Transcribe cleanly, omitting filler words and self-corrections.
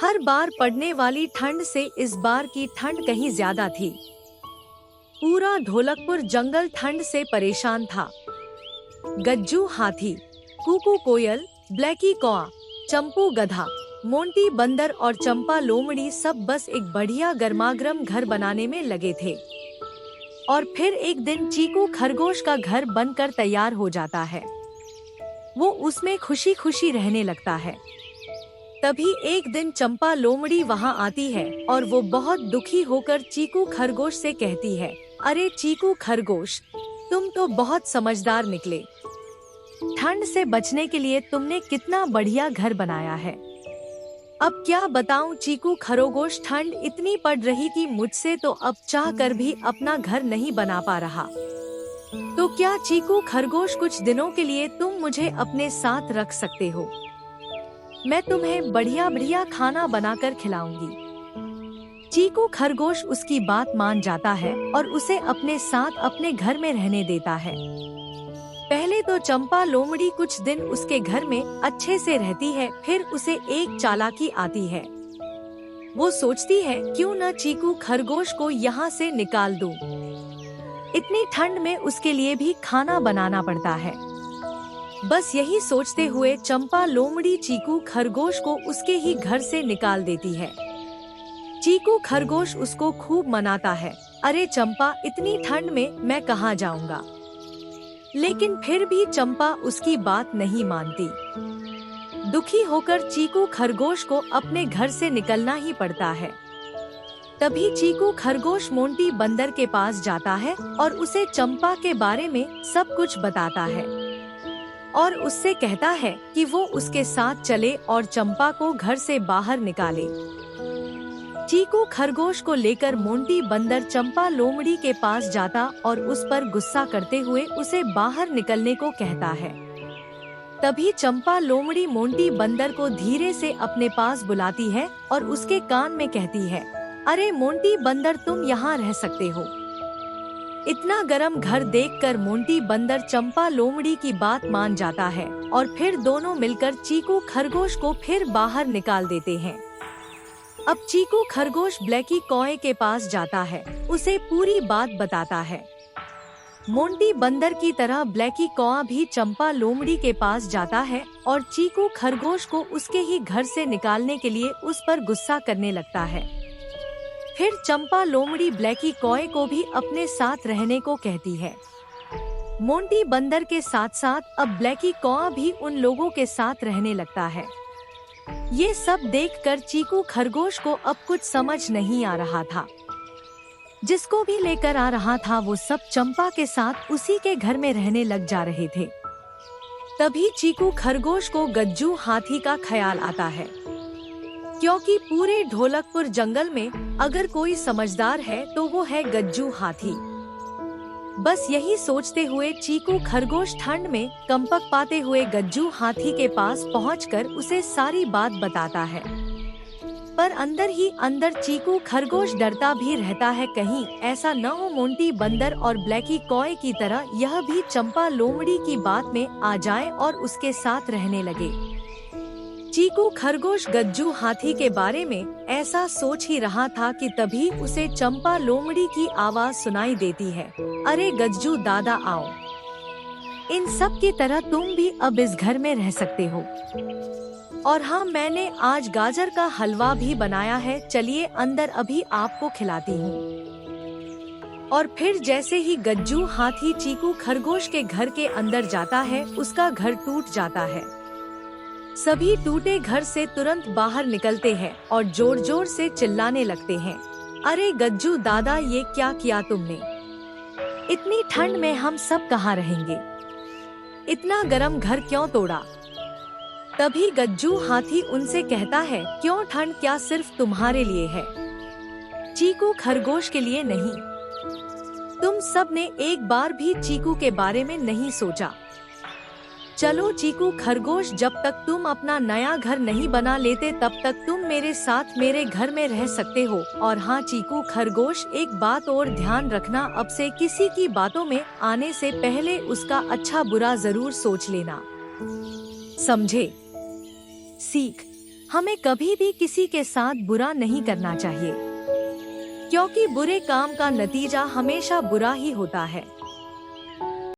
हर बार पड़ने वाली ठंड से इस बार की ठंड कहीं ज्यादा थी। पूरा ढोलकपुर जंगल ठंड से परेशान था। गज्जू हाथी, कुकू कोयल, ब्लैकी कौआ, चंपू गधा, मोंटी बंदर और चंपा लोमड़ी सब बस एक बढ़िया गर्मागर्म घर बनाने में लगे थे। और फिर एक दिन चीकू खरगोश का घर बनकर तैयार हो जाता है। वो उसमें खुशी खुशी रहने लगता है। तभी एक दिन चंपा लोमड़ी वहाँ आती है और वो बहुत दुखी होकर चीकू खरगोश से कहती है, अरे चीकू खरगोश, तुम तो बहुत समझदार निकले। ठंड से बचने के लिए तुमने कितना बढ़िया घर बनाया है। अब क्या बताऊं चीकू खरगोश, ठंड इतनी पड़ रही कि मुझसे तो अब चाह कर भी अपना घर नहीं बना पा रहा। तो क्या चीकू खरगोश कुछ दिनों के लिए तुम मुझे अपने साथ रख सकते हो? मैं तुम्हें बढ़िया बढ़िया खाना बनाकर खिलाऊंगी। चीकू खरगोश उसकी बात मान जाता है और उसे अपने साथ अपने घर में रहने देता है। पहले तो चंपा लोमड़ी कुछ दिन उसके घर में अच्छे से रहती है, फिर उसे एक चालाकी आती है। वो सोचती है क्यों न चीकू खरगोश को यहाँ से निकाल दूं। इतनी ठंड में उसके लिए भी खाना बनाना पड़ता है। बस यही सोचते हुए चंपा लोमड़ी चीकू खरगोश को उसके ही घर से निकाल देती है। चीकू खरगोश उसको खूब मनाता है, अरे चंपा, इतनी ठंड में मैं कहाँ जाऊंगा। लेकिन फिर भी चंपा उसकी बात नहीं मानती। दुखी होकर चीकू खरगोश को अपने घर से निकलना ही पड़ता है। तभी चीकू खरगोश मोंटी बंदर के पास जाता है और उसे चंपा के बारे में सब कुछ बताता है और उससे कहता है कि वो उसके साथ चले और चंपा को घर से बाहर निकाले। चीकू खरगोश को लेकर मोंटी बंदर चंपा लोमड़ी के पास जाता और उस पर गुस्सा करते हुए उसे बाहर निकलने को कहता है। तभी चंपा लोमड़ी मोंटी बंदर को धीरे से अपने पास बुलाती है और उसके कान में कहती है, अरे मोंटी बंदर, तुम यहाँ रह सकते हो। इतना गर्म घर देखकर मोंटी बंदर चंपा लोमड़ी की बात मान जाता है और फिर दोनों मिलकर चीकू खरगोश को फिर बाहर निकाल देते हैं। अब चीकू खरगोश ब्लैकी कौए के पास जाता है, उसे पूरी बात बताता है। मोंटी बंदर की तरह ब्लैकी कौआ भी चंपा लोमड़ी के पास जाता है और चीकू खरगोश को उसके ही घर से निकालने के लिए उस पर गुस्सा करने लगता है। फिर चंपा लोमड़ी ब्लैकी कौए को भी अपने साथ रहने को कहती है। मोंटी बंदर के साथ साथ अब ब्लैकी कौआ भी उन लोगों के साथ रहने लगता है। ये सब देखकर चीकू खरगोश को अब कुछ समझ नहीं आ रहा था। जिसको भी लेकर आ रहा था वो सब चंपा के साथ उसी के घर में रहने लग जा रहे थे। तभी चीकू खरगोश को गज्जू हाथी का ख्याल आता है, क्योंकि पूरे ढोलकपुर जंगल में अगर कोई समझदार है तो वो है गज्जू हाथी। बस यही सोचते हुए चीकू खरगोश ठंड में कंपक पाते हुए गज्जू हाथी के पास पहुंचकर उसे सारी बात बताता है। पर अंदर ही अंदर चीकू खरगोश डरता भी रहता है, कहीं ऐसा न हो मोंटी बंदर और ब्लैकी कौए की तरह यह भी चंपा लोमड़ी की बात में आ जाए और उसके साथ रहने लगे। चीकू खरगोश गज्जू हाथी के बारे में ऐसा सोच ही रहा था कि तभी उसे चंपा लोमड़ी की आवाज सुनाई देती है, अरे गज्जू दादा, आओ। इन सब की तरह तुम भी अब इस घर में रह सकते हो। और हाँ, मैंने आज गाजर का हलवा भी बनाया है, चलिए अंदर अभी आपको खिलाती हूँ। और फिर जैसे ही गज्जू हाथी चीकू खरगोश के घर के अंदर जाता है, उसका घर टूट जाता है। सभी टूटे घर से तुरंत बाहर निकलते हैं और जोर जोर से चिल्लाने लगते हैं, अरे गज्जू दादा, ये क्या किया तुमने? इतनी ठंड में हम सब कहाँ रहेंगे? इतना गर्म घर क्यों तोड़ा? तभी गज्जू हाथी उनसे कहता है, क्यों, ठंड क्या सिर्फ तुम्हारे लिए है, चीकू खरगोश के लिए नहीं। तुम सब ने एक बार भी चीकू के बारे में नहीं सोचा। चलो चीकू खरगोश, जब तक तुम अपना नया घर नहीं बना लेते तब तक तुम मेरे साथ मेरे घर में रह सकते हो। और हाँ चीकू खरगोश, एक बात और ध्यान रखना, अब से किसी की बातों में आने से पहले उसका अच्छा बुरा जरूर सोच लेना, समझे? सीख, हमें कभी भी किसी के साथ बुरा नहीं करना चाहिए, क्योंकि बुरे काम का नतीजा हमेशा बुरा ही होता है।